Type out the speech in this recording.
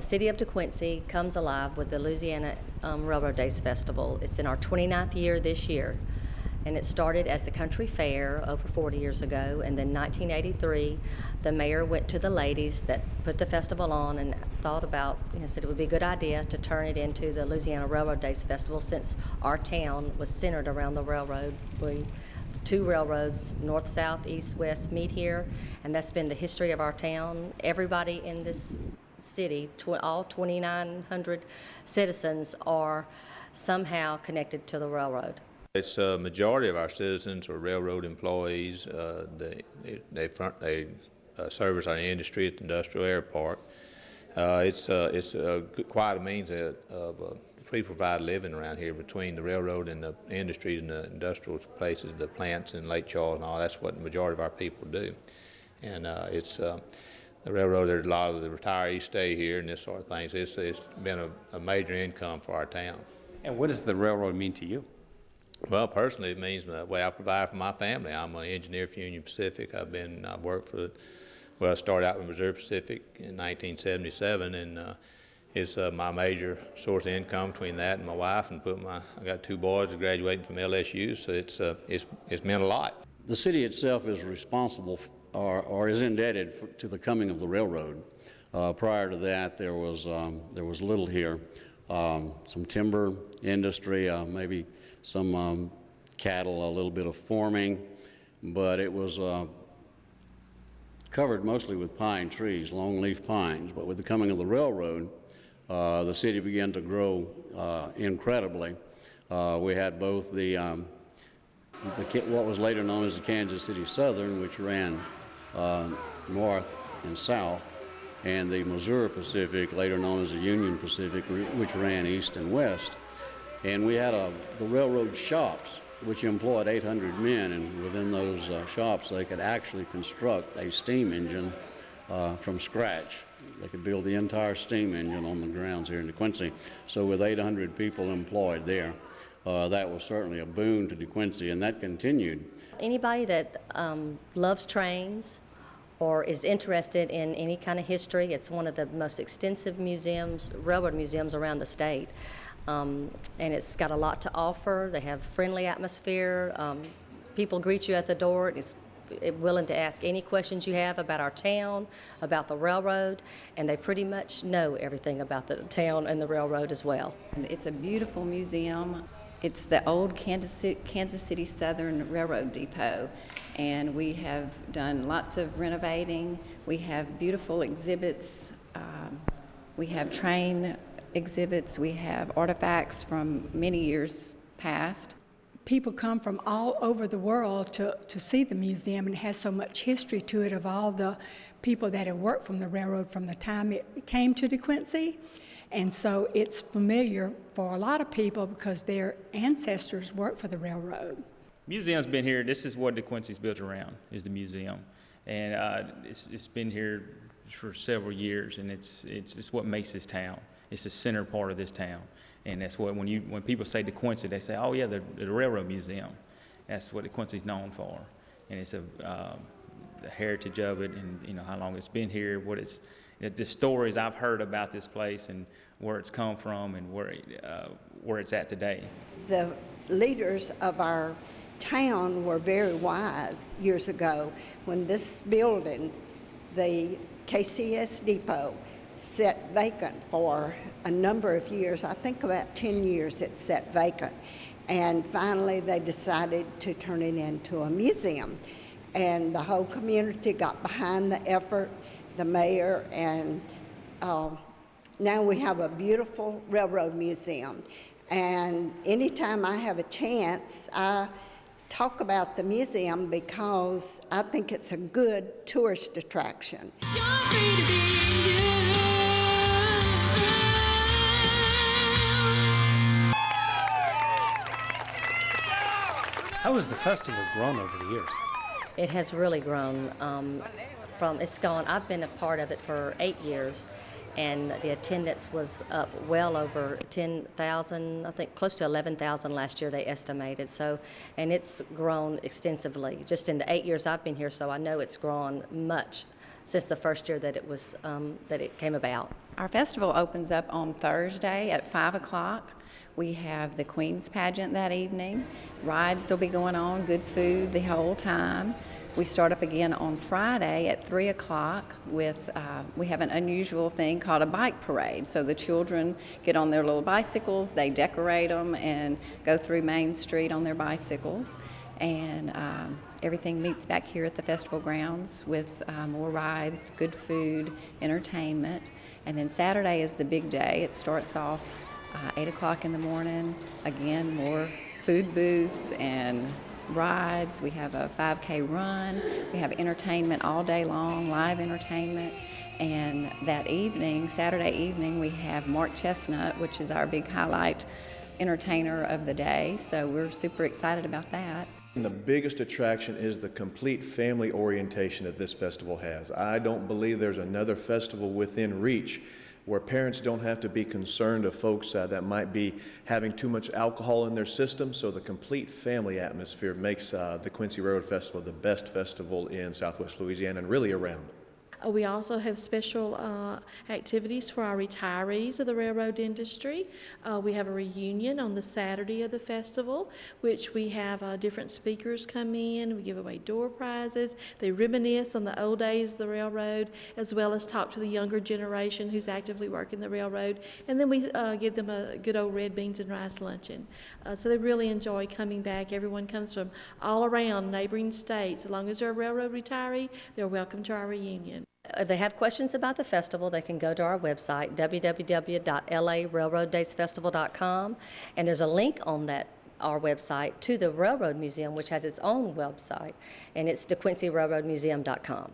city of DeQuincy comes alive with the Louisiana Railroad Days Festival. It's in our 29th year this year, and it started as a country fair over 40 years ago, and then 1983, the mayor went to the ladies that put the festival on and thought about, said it would be a good idea to turn it into the Louisiana Railroad Days Festival since our town was centered around the railroad. Two railroads, north, south, east, west, meet here, and that's been the history of our town. Everybody in this city, all 2,900 citizens are somehow connected to the railroad. It's a majority of our citizens are railroad employees. They service our industry at the industrial airport. It's quite a means of free provide living around here between the railroad and the industry and the industrial places, the plants in Lake Charles and all. That's what the majority of our people do. And the railroad, there's a lot of the retirees stay here and this sort of thing. So it's been a major income for our town. And what does the railroad mean to you? Well, personally, it means the way I provide for my family. I'm an engineer for Union Pacific. I've worked for, I started out with Missouri Pacific in 1977, and it's my major source of income between that and my wife. And I got two boys graduating from LSU, so it's meant a lot. The city itself is responsible or is indebted to the coming of the railroad. Prior to that, there was little here, some timber industry, maybe some cattle, a little bit of farming, but it was covered mostly with pine trees, longleaf pines. But with the coming of the railroad, the city began to grow incredibly. We had both what was later known as the Kansas City Southern, which ran north and south, and the Missouri Pacific, later known as the Union Pacific, which ran east and west. And we had the railroad shops, which employed 800 men, and within those shops they could actually construct a steam engine from scratch. They could build the entire steam engine on the grounds here in DeQuincy. So with 800 people employed there, that was certainly a boon to DeQuincy, and that continued. Anybody that loves trains or is interested in any kind of history, it's one of the most extensive museums, railroad museums around the state. And it's got a lot to offer. They have friendly atmosphere. People greet you at the door. It's willing to ask any questions you have about our town, about the railroad, and they pretty much know everything about the town and the railroad as well. It's a beautiful museum. It's the old Kansas City Southern Railroad Depot, and we have done lots of renovating. We have beautiful exhibits. We have train exhibits. We have artifacts from many years past. People come from all over the world to see the museum, and it has so much history to it of all the people that have worked from the railroad from the time it came to DeQuincy. And so it's familiar for a lot of people because their ancestors worked for the railroad. Museum's been here. This is what DeQuincy's built around, is the museum. And it's been here for several years, and it's what makes this town. It's the center part of this town. And that's what, when people say DeQuincy, they say, oh yeah, the Railroad Museum. That's what DeQuincy's known for. And it's the heritage of it, and how long it's been here, the stories I've heard about this place and where it's come from and where it's at today. The leaders of our town were very wise years ago when this building, the KCS Depot, sat vacant for a number of years. I think about 10 years it sat vacant. And finally they decided to turn it into a museum. And the whole community got behind the effort, the mayor, and now we have a beautiful railroad museum. And anytime I have a chance, I talk about the museum because I think it's a good tourist attraction. How has the festival grown over the years? It has really grown. I've been a part of it for 8 years, and the attendance was up well over 10,000, I think close to 11,000 last year they estimated. So, and it's grown extensively just in the 8 years I've been here, so I know it's grown much since the first year that it was that it came about. Our festival opens up on Thursday at 5 o'clock. We have the Queen's Pageant that evening. Rides will be going on, good food the whole time. We start up again on Friday at 3 o'clock with, we have an unusual thing called a bike parade. So the children get on their little bicycles, they decorate them and go through Main Street on their bicycles. And everything meets back here at the festival grounds with more rides, good food, entertainment. And then Saturday is the big day. It starts off 8 o'clock in the morning. Again, more food booths and rides. We have a 5K run. We have entertainment all day long, live entertainment. And that evening, Saturday evening, we have Mark Chestnut, which is our big highlight entertainer of the day. So we're super excited about that. And the biggest attraction is the complete family orientation that this festival has. I don't believe there's another festival within reach where parents don't have to be concerned of folks that might be having too much alcohol in their system. So the complete family atmosphere makes the DeQuincy Railroad Festival the best festival in Southwest Louisiana and really around. We also have special activities for our retirees of the railroad industry. We have a reunion on the Saturday of the festival, which we have different speakers come in. We give away door prizes. They reminisce on the old days of the railroad, as well as talk to the younger generation who's actively working the railroad. And then we give them a good old red beans and rice luncheon. So they really enjoy coming back. Everyone comes from all around neighboring states. As long as they're a railroad retiree, they're welcome to our reunion. If they have questions about the festival, they can go to our website, www.larailroaddaysfestival.com, and there's a link on our website to the Railroad Museum, which has its own website, and it's DeQuincyRailroadMuseum.com.